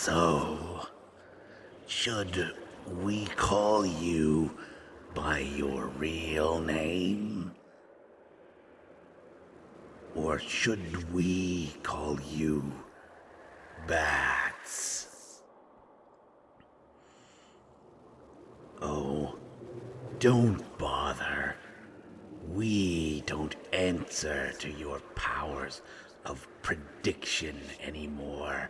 So, should we call you by your real name? Or should we call you Bats? Oh, don't bother. We don't answer to your powers of prediction anymore.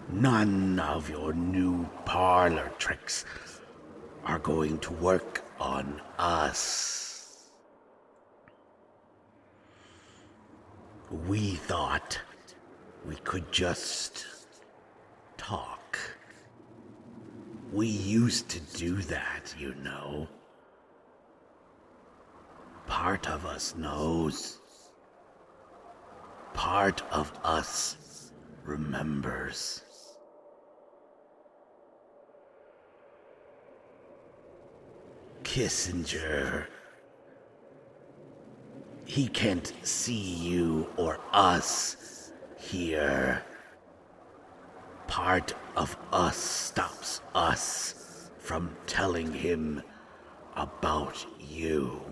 None of your new parlor tricks are going to work on us. We thought we could just talk. We used to do that, you know. Part of us knows. Part of us remembers. Kissinger. He can't see you or us here. Part of us stops us from telling him about you.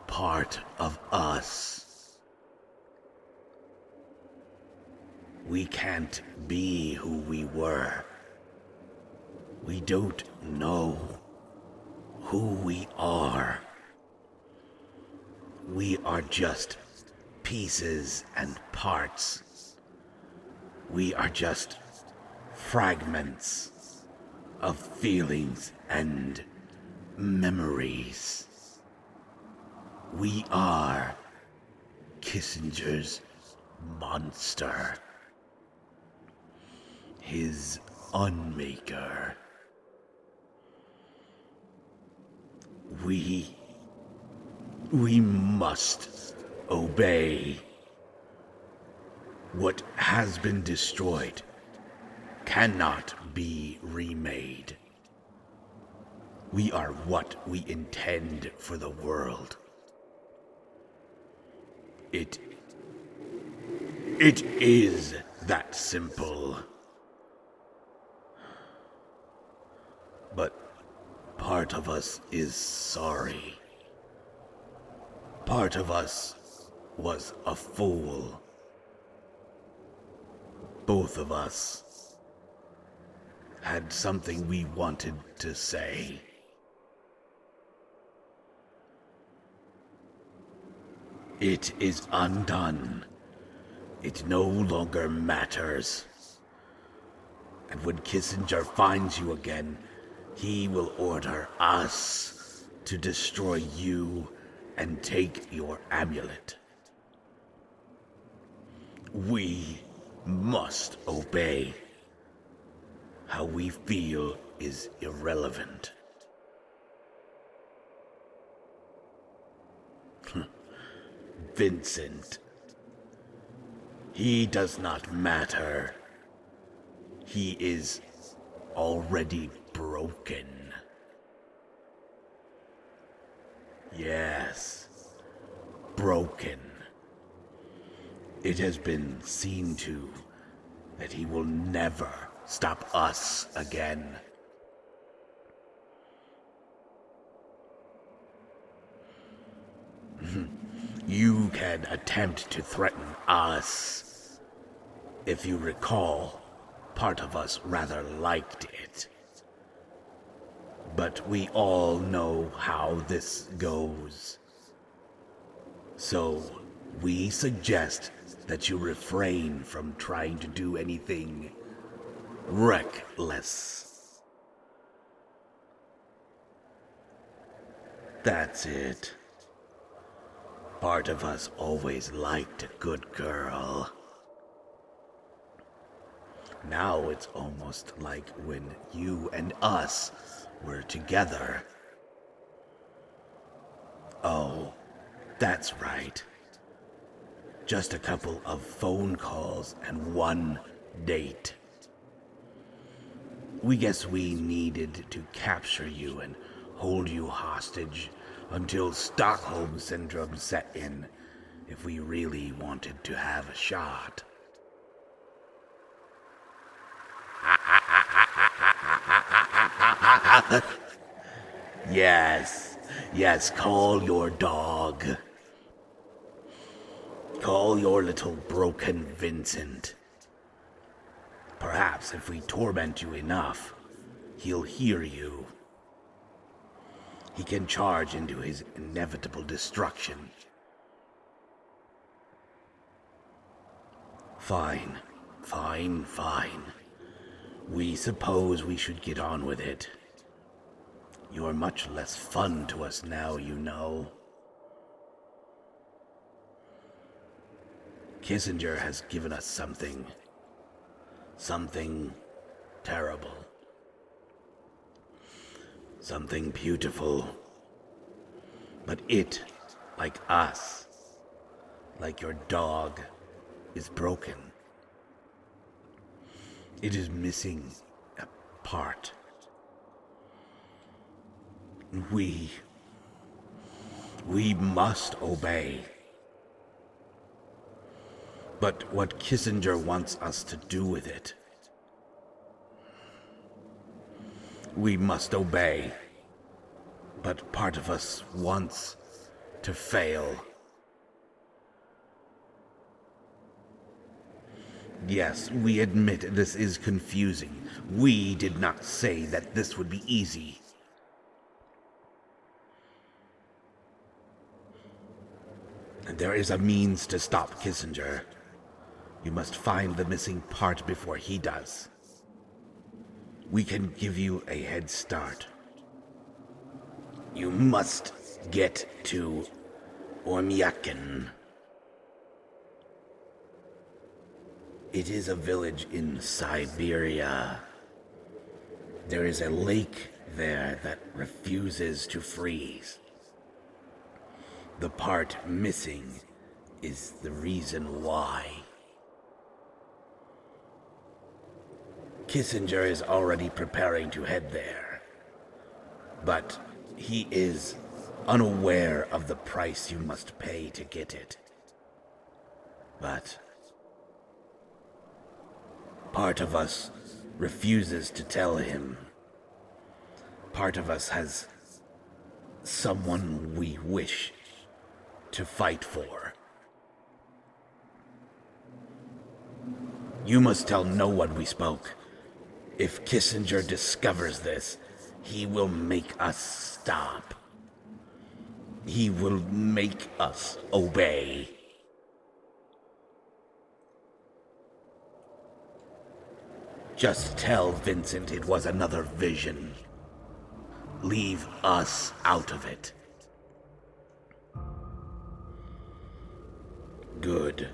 Part of us. We can't be who we were. We don't know who we are. We are just pieces and parts. We are just fragments of feelings and memories. We are Kissinger's monster. His unmaker. We must obey. What has been destroyed cannot be remade. We are what we intend for the world. It is that simple. But part of us is sorry. Part of us was a fool. Both of us had something we wanted to say. It is undone. It no longer matters. And when Kissinger finds you again, he will order us to destroy you and take your amulet. We must obey. How we feel is irrelevant. Vincent. He does not matter. He is already broken. Yes, broken. It has been seen to that he will never stop us again. You can attempt to threaten us. If you recall, part of us rather liked it. But we all know how this goes. So, we suggest that you refrain from trying to do anything reckless. That's it. Part of us always liked a good girl. Now it's almost like when you and us were together. Oh, that's right. Just a couple of phone calls and one date. We guess we needed to capture you and hold you hostage until Stockholm Syndrome set in if we really wanted to have a shot. Yes, call your dog. Call your little broken Vincent. Perhaps if we torment you enough, he'll hear you. He can charge into his inevitable destruction. Fine. We suppose we should get on with it. You're much less fun to us now, you know. Kissinger has given us something. Something terrible. Something beautiful. But it, like us, like your dog, is broken. It is missing a part. We must obey. But what Kissinger wants us to do with it, we must obey. But part of us wants to fail. Yes, we admit this is confusing. We did not say that this would be easy. And there is a means to stop Kissinger. You must find the missing part before he does. We can give you a head start. You must get to Ormyakin. It is a village in Siberia. There is a lake there that refuses to freeze. The part missing is the reason why. Kissinger is already preparing to head there, but he is unaware of the price you must pay to get it. But part of us refuses to tell him. Part of us has someone we wish to fight for. You must tell no one we spoke. If Kissinger discovers this, he will make us stop. He will make us obey. Just tell Vincent it was another vision. Leave us out of it. Good.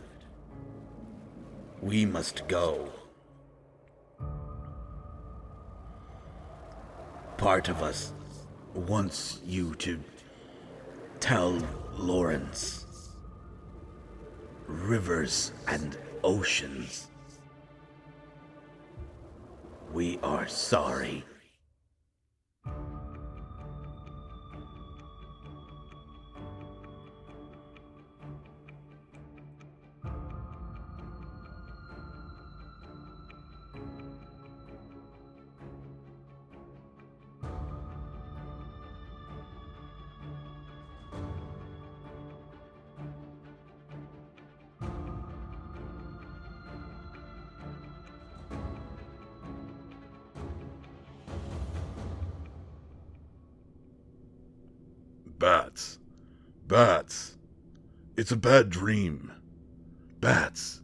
We must go. Part of us wants you to tell Lawrence. Rivers and oceans. We are sorry. Bats. It's a bad dream. Bats,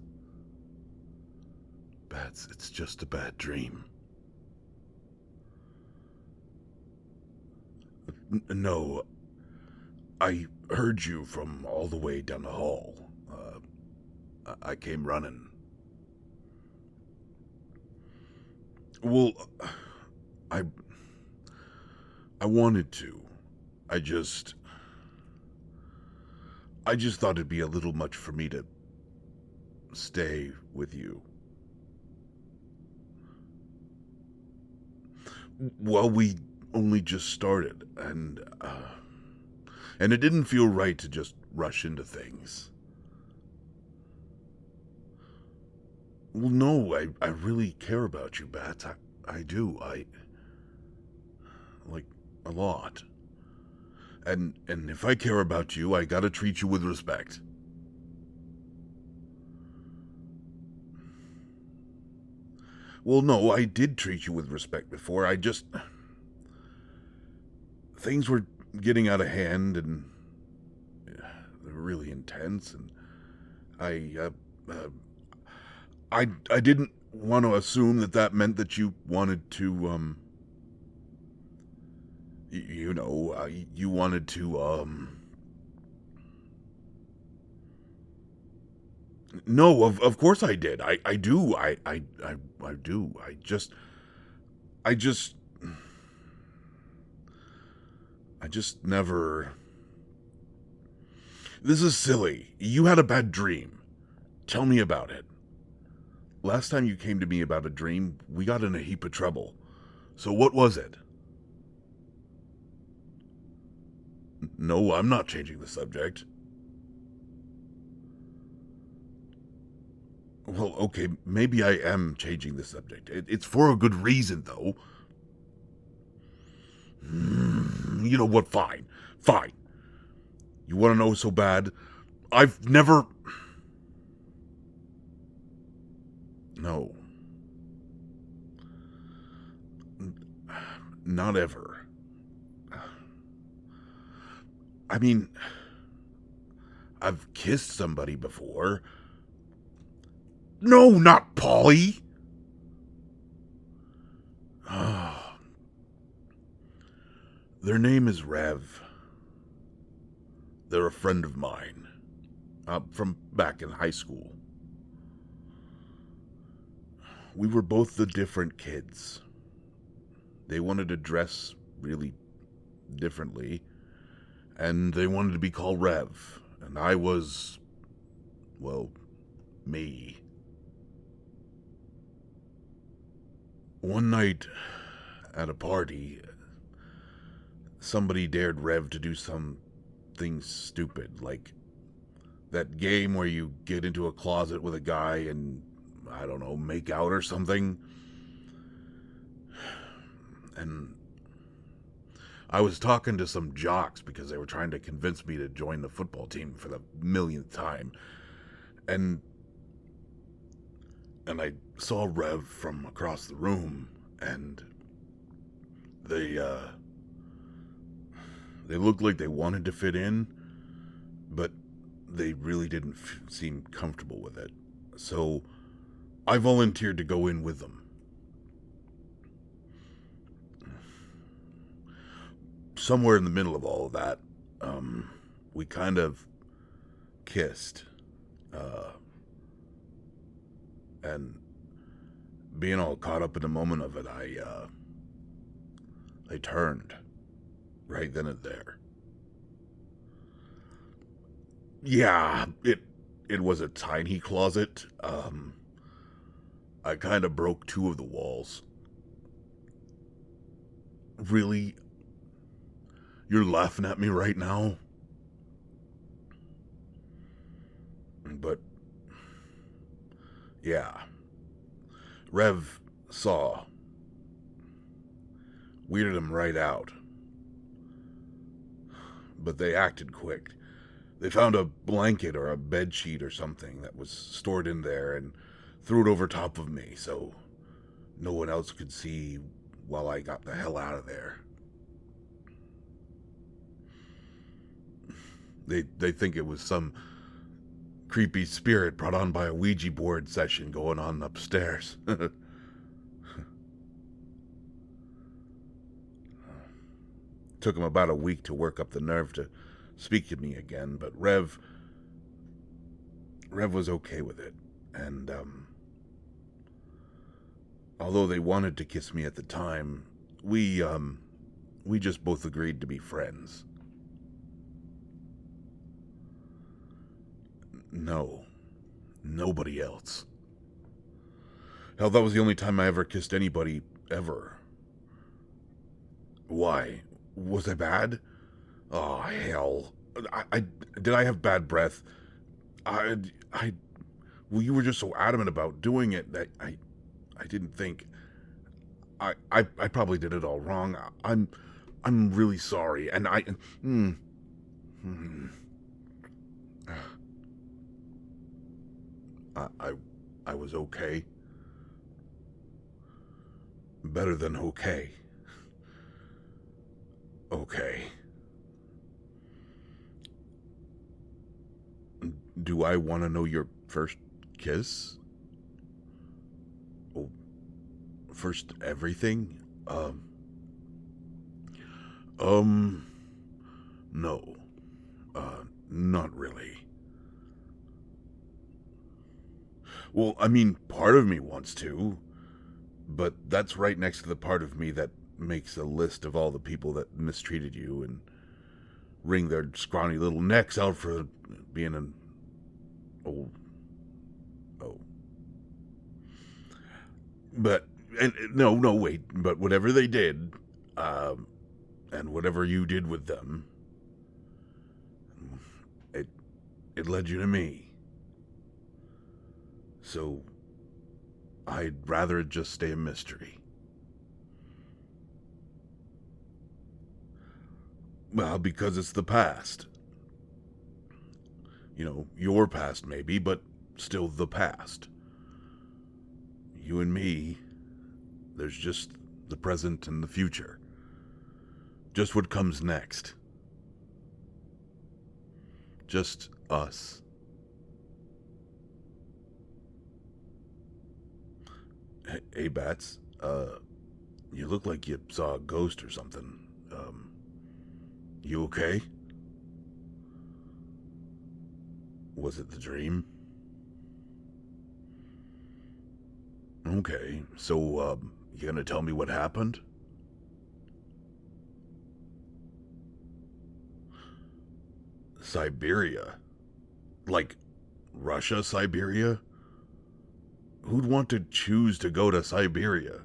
it's just a bad dream. No, I heard you from all the way down the hall. I came running. Well, I wanted to. I just thought it'd be a little much for me to stay with you. Well, we only just started, and it didn't feel right to just rush into things. Well, no, I really care about you, Bats. I do. Like, a lot. And if I care about you, I gotta treat you with respect. Well, no, I did treat you with respect before. Things were getting out of hand, and they were really intense, and I didn't want to assume that meant that you wanted to, you wanted to, no, of course I did. I do. I do. I just, I just never. This is silly. You had a bad dream. Tell me about it. Last time you came to me about a dream, we got in a heap of trouble. So what was it? No, I'm not changing the subject. Well, okay, maybe I am changing the subject. It's for a good reason, though. You know what? Fine. Fine. You want to know so bad? I've never... No. Not ever. I mean, I've kissed somebody before. No, not Polly! Their name is Rev. They're a friend of mine. From back in high school. We were both the different kids. They wanted to dress really differently, and they wanted to be called Rev, and I was, well, me. One night at a party, somebody dared Rev to do something stupid, like that game where you get into a closet with a guy and, I don't know, make out or something. And I was talking to some jocks because they were trying to convince me to join the football team for the millionth time. And I saw Rev from across the room, and they looked like they wanted to fit in, but they really didn't seem comfortable with it. So I volunteered to go in with them. Somewhere in the middle of all of that, we kind of kissed. And being all caught up in the moment of it, I turned right then and there. Yeah, it was a tiny closet. I kind of broke two of the walls. Really? You're laughing at me right now? But, yeah. Rev saw. Weirded him right out. But they acted quick. They found a blanket or a bed sheet or something that was stored in there and threw it over top of me so no one else could see while I got the hell out of there. They think it was some creepy spirit brought on by a Ouija board session going on upstairs. Took him about a week to work up the nerve to speak to me again, but Rev was okay with it. And although they wanted to kiss me at the time, we just both agreed to be friends. No, nobody else. Hell, that was the only time I ever kissed anybody, ever. Why? Was I bad? Oh, hell. Did I have bad breath? Well, you were just so adamant about doing it that I didn't think. I probably did it all wrong. I'm really sorry, and mm, mm, I I was okay. Better than okay. Okay. Do I want to know your first kiss? Oh, first everything? Um, no. Not really. Well, I mean, part of me wants to, but that's right next to the part of me that makes a list of all the people that mistreated you and wring their scrawny little necks out for being an old. Oh. But, and no, wait. But whatever they did, and whatever you did with them, it led you to me. So, I'd rather it just stay a mystery. Well, because it's the past. You know, your past maybe, but still the past. You and me, there's just the present and the future. Just what comes next. Just us. Hey, Bats, you look like you saw a ghost or something. You okay? Was it the dream? Okay, so, you gonna tell me what happened? Siberia? Like, Russia, Siberia? Who'd want to choose to go to Siberia?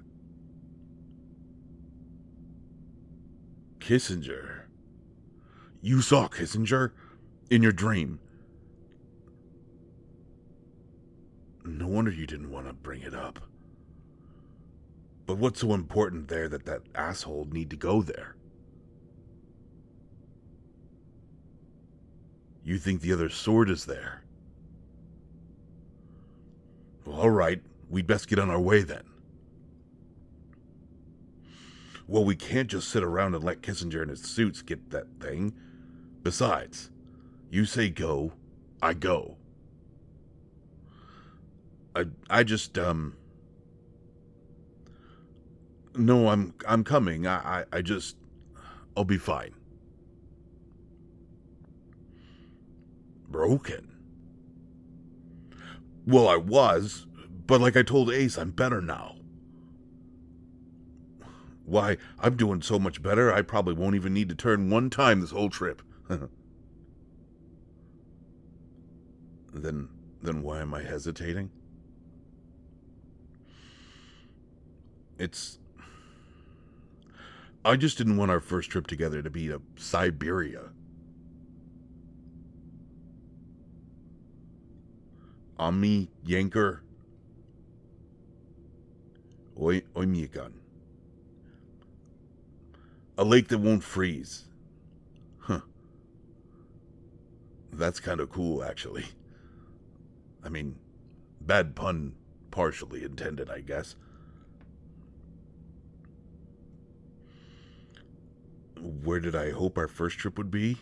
Kissinger. You saw Kissinger? In your dream? No wonder you didn't want to bring it up. But what's so important there that asshole need to go there? You think the other sword is there? Well, all right, we'd best get on our way then. Well, we can't just sit around and let Kissinger and his suits get that thing. Besides, you say go, I go. I just, No, I'm coming. I just... I'll be fine. Broken? Well, I was, but like I told Ace, I'm better now. Why, I'm doing so much better, I probably won't even need to turn one time this whole trip. Then why am I hesitating? I just didn't want our first trip together to be to Siberia. Ami Yanker. Oymyekan. A lake that won't freeze. Huh. That's kind of cool, actually. I mean, bad pun partially intended, I guess. Where did I hope our first trip would be?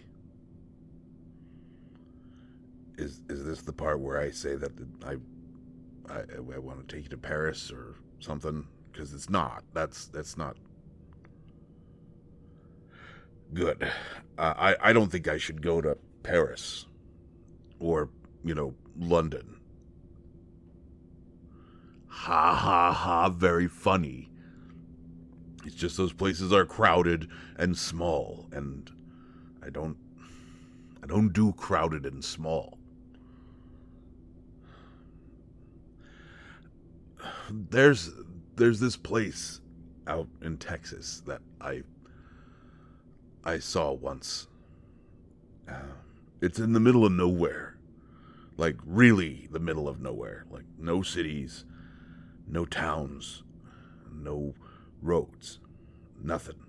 Is this the part where I say that I want to take you to Paris or something? Because it's not. That's not good. I don't think I should go to Paris or, London. Ha ha ha, very funny. It's just those places are crowded and small, and I don't do crowded and small. There's this place out in Texas that I saw once. It's in the middle of nowhere, Like, really the middle of nowhere. Like, no cities, no towns, no roads, nothing.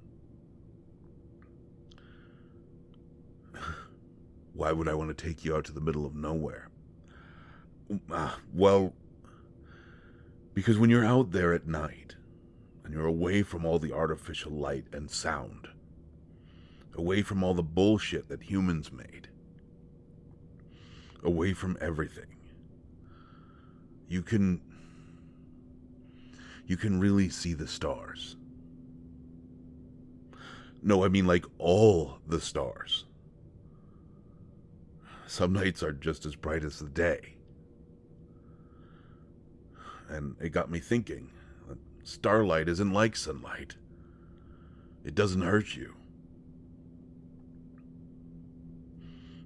Why would I want to take you out to the middle of nowhere? Well, because when you're out there at night, and you're away from all the artificial light and sound, away from all the bullshit that humans made, away from everything, you can really see the stars. No, I mean like all the stars. Some nights are just as bright as the day. And it got me thinking, starlight isn't like sunlight. It doesn't hurt you.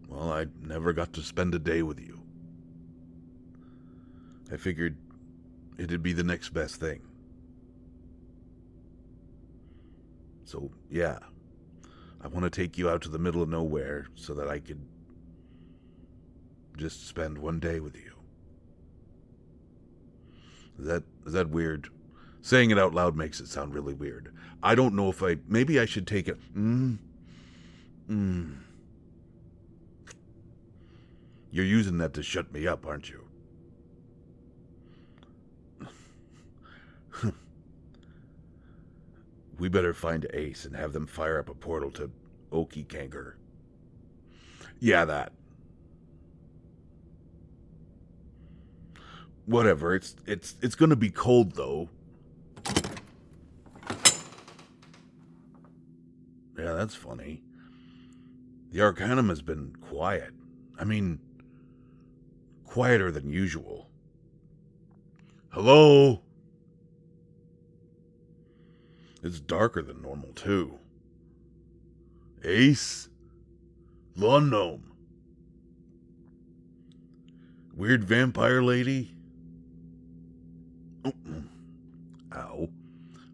Well, I never got to spend a day with you. I figured it'd be the next best thing. So, yeah, I want to take you out to the middle of nowhere so that I could just spend one day with you. Is that weird? Saying it out loud makes it sound really weird. I don't know if maybe I should take it. You're using that to shut me up, aren't you? We better find Ace and have them fire up a portal to Okie Kanker. Yeah, that. Whatever, it's gonna be cold, though. Yeah, that's funny. The Arcanum has been quiet. I mean, quieter than usual. Hello? It's darker than normal, too. Ace? Lawn gnome? Weird vampire lady? Ow.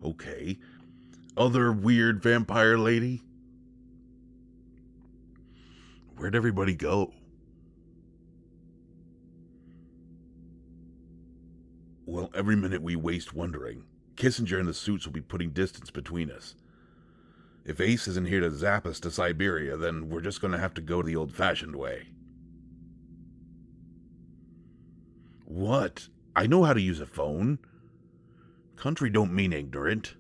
Okay. Other weird vampire lady? Where'd everybody go? Well, every minute we waste wondering, Kissinger and the suits will be putting distance between us. If Ace isn't here to zap us to Siberia, then we're just going to have to go the old-fashioned way. What? I know how to use a phone. Country don't mean ignorant.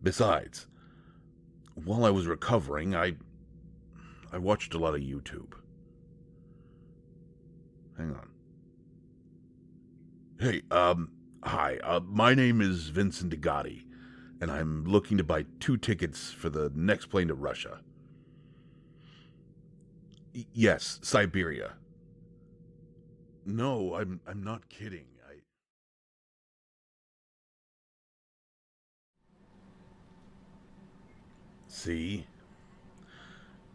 Besides, while I was recovering, I watched a lot of YouTube. Hang on. Hey, hi, my name is Vincent DeGotti, and I'm looking to buy 2 tickets for the next plane to Russia. Yes, Siberia. No, I'm not kidding. See?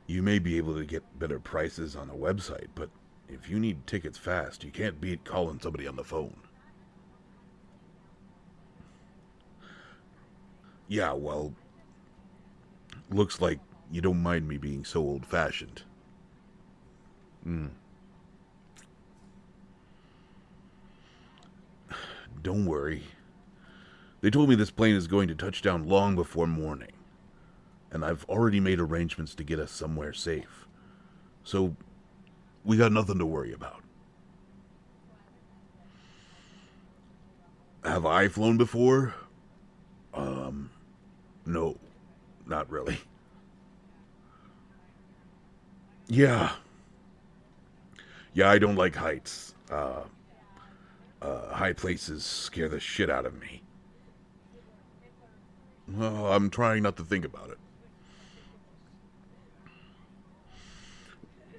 You may be able to get better prices on a website, but if you need tickets fast, you can't beat calling somebody on the phone. Yeah, well, looks like you don't mind me being so old-fashioned. Don't worry. They told me this plane is going to touch down long before morning, and I've already made arrangements to get us somewhere safe. So, we got nothing to worry about. Have I flown before? No, not really. Yeah. Yeah, I don't like heights. High places scare the shit out of me. Well, I'm trying not to think about it.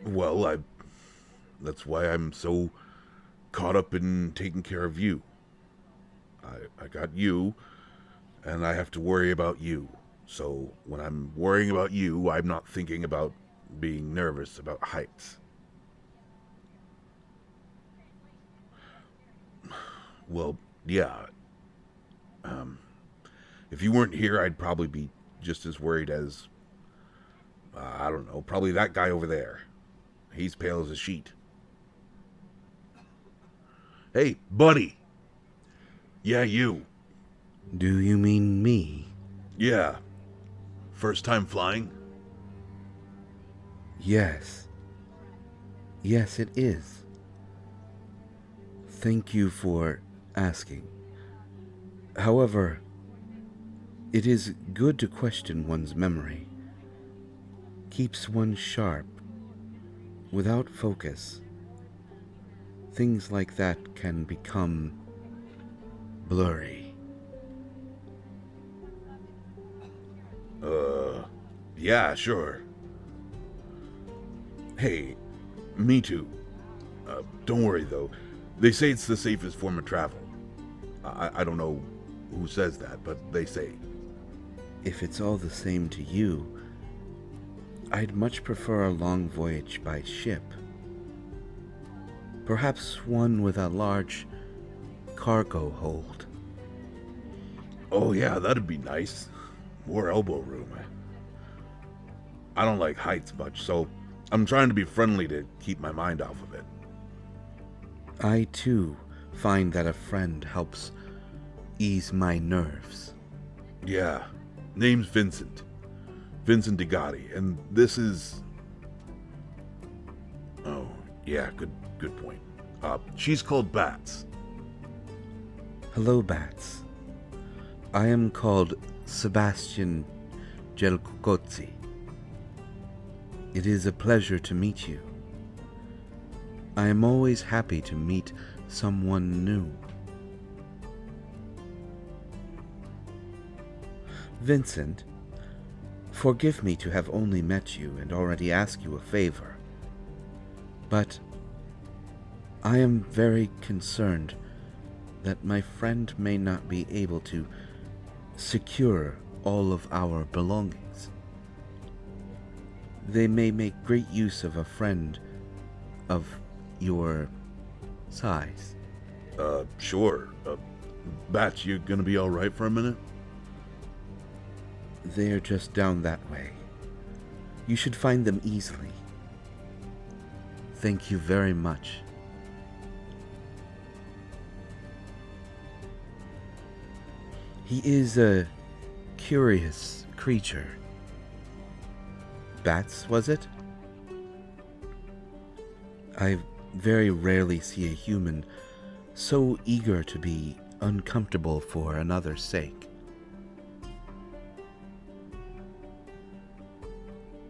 Well, that's why I'm so caught up in taking care of you. I got you, and I have to worry about you. So when I'm worrying about you, I'm not thinking about being nervous about heights. Well, yeah. If you weren't here, I'd probably be just as worried as, I don't know, probably that guy over there. He's pale as a sheet. Hey, buddy. Yeah, you. Do you mean me? Yeah. First time flying? Yes. Yes, it is. Thank you for asking. However, it is good to question one's memory. Keeps one sharp. Without focus, things like that can become blurry. Yeah, sure. Hey, me too. Don't worry, though. They say it's the safest form of travel. I don't know who says that, but they say. If it's all the same to you, I'd much prefer a long voyage by ship. Perhaps one with a large cargo hold. Oh, yeah, that'd be nice. More elbow room. I don't like heights much, so I'm trying to be friendly to keep my mind off of it. I, too, find that a friend helps ease my nerves. Yeah, name's Vincent. Vincent DeGotti, and this is... Oh, yeah, good point. She's called Bats. Hello, Bats. I am called Sebastian Gelkukotzi. It is a pleasure to meet you. I am always happy to meet someone new. Vincent, forgive me to have only met you and already asked you a favor, but I am very concerned that my friend may not be able to secure all of our belongings. They may make great use of a friend of your size. Sure. Bats, you gonna be alright for a minute? They're just down that way. You should find them easily. Thank you very much. He is a curious creature. Bats, was it? I very rarely see a human so eager to be uncomfortable for another's sake.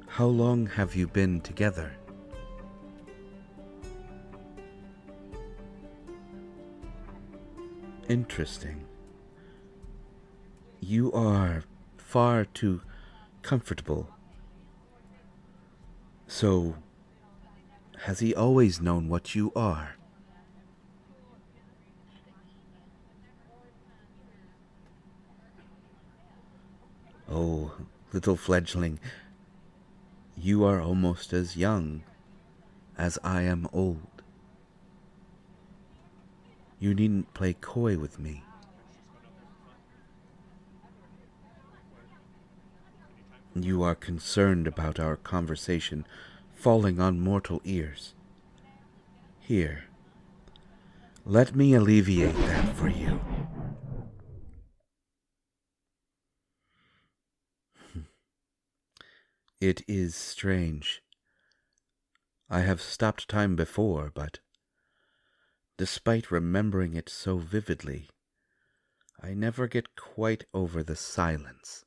How long have you been together? Interesting. You are far too comfortable. So, has he always known what you are? Oh, little fledgling, you are almost as young as I am old. You needn't play coy with me. You are concerned about our conversation falling on mortal ears. Here, let me alleviate that for you. It is strange. I have stopped time before, but despite remembering it so vividly, I never get quite over the silence.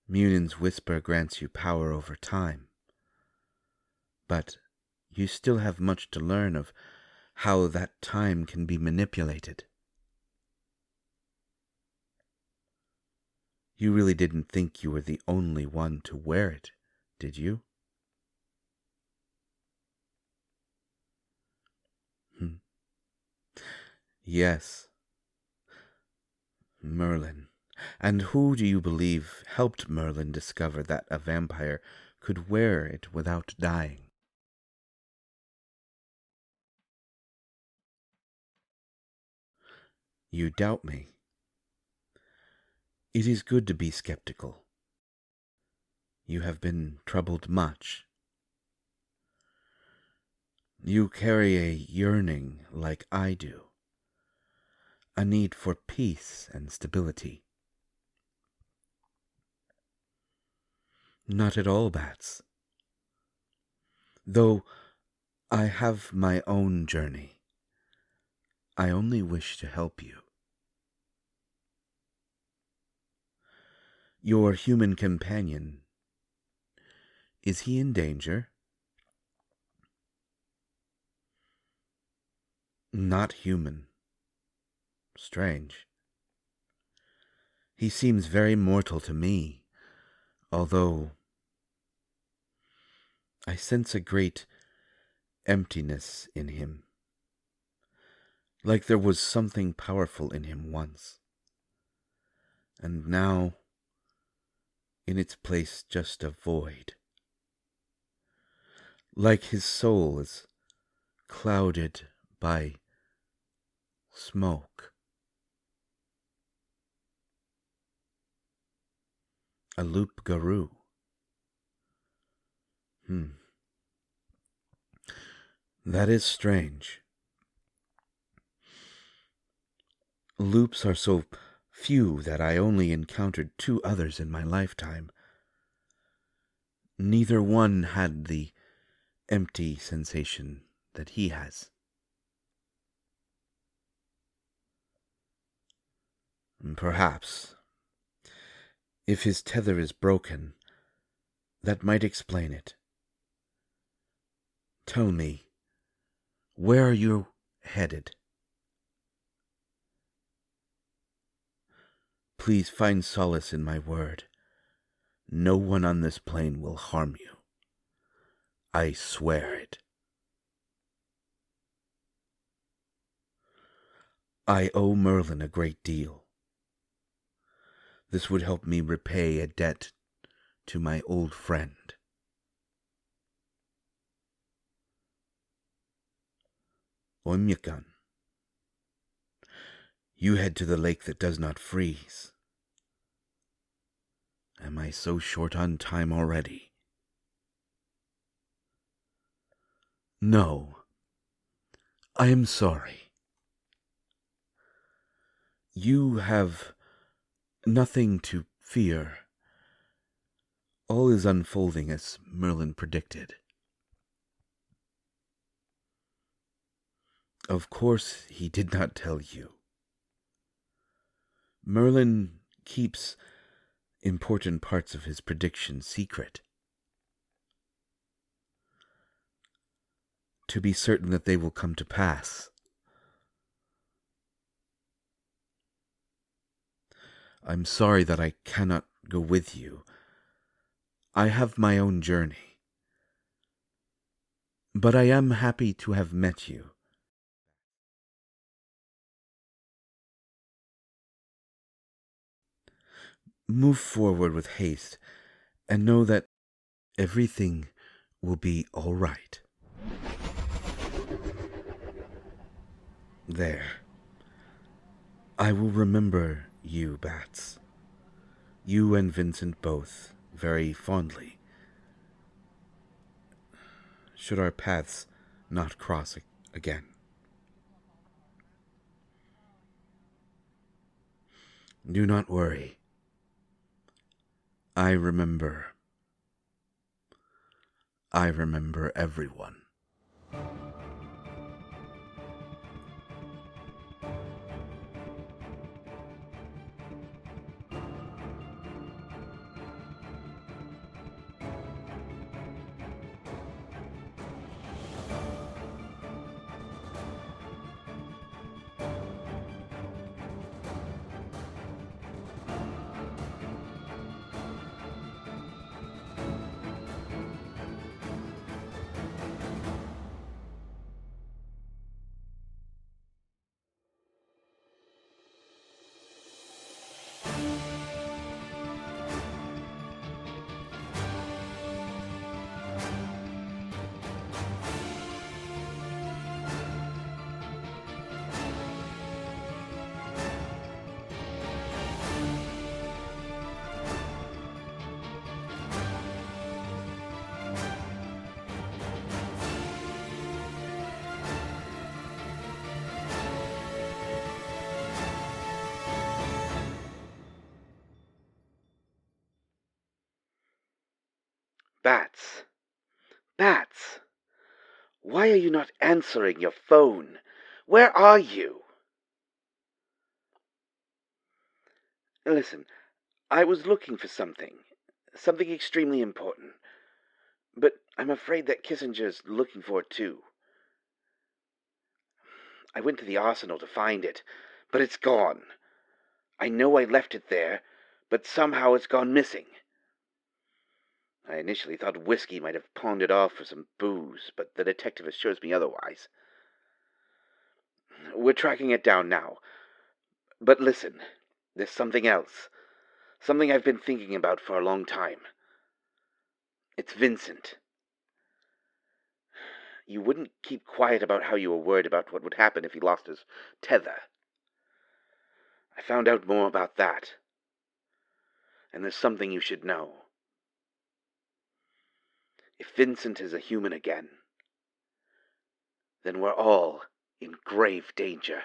Munion's whisper grants you power over time, but you still have much to learn of how that time can be manipulated. You really didn't think you were the only one to wear it, did you? Yes, Merlin. And who do you believe helped Merlin discover that a vampire could wear it without dying? You doubt me. It is good to be skeptical. You have been troubled much. You carry a yearning like I do, a need for peace and stability. Not at all, Bats. Though I have my own journey, I only wish to help you. Your human companion, is he in danger? Not human. Strange. He seems very mortal to me, although I sense a great emptiness in him, like there was something powerful in him once, and now in its place just a void, like his soul is clouded by smoke. A loup garou. That is strange. Loups are so few that I only encountered 2 others in my lifetime. Neither one had the empty sensation that he has. Perhaps, if his tether is broken, that might explain it. Tell me, where are you headed? Please find solace in my word. No one on this plane will harm you. I swear it. I owe Merlin a great deal. This would help me repay a debt to my old friend. Oymyakan, you head to the lake that does not freeze. Am I so short on time already? No, I am sorry. You have nothing to fear. All is unfolding as Merlin predicted. Of course he did not tell you. Merlin keeps important parts of his prediction secret, to be certain that they will come to pass. I'm sorry that I cannot go with you. I have my own journey. But I am happy to have met you. Move forward with haste, and know that everything will be all right. There. I will remember you, Bats. You and Vincent both, very fondly. Should our paths not cross again. Do not worry. I remember everyone. Bats. Bats. Why are you not answering your phone? Where are you? Listen, I was looking for something extremely important. But I'm afraid that Kissinger's looking for it too. I went to the arsenal to find it, but it's gone. I know I left it there, but somehow it's gone missing. I initially thought Whiskey might have pawned it off for some booze, but the detective assures me otherwise. We're tracking it down now. But listen, there's something else. Something I've been thinking about for a long time. It's Vincent. You wouldn't keep quiet about how you were worried about what would happen if he lost his tether. I found out more about that. And there's something you should know. If Vincent is a human again, then we're all in grave danger.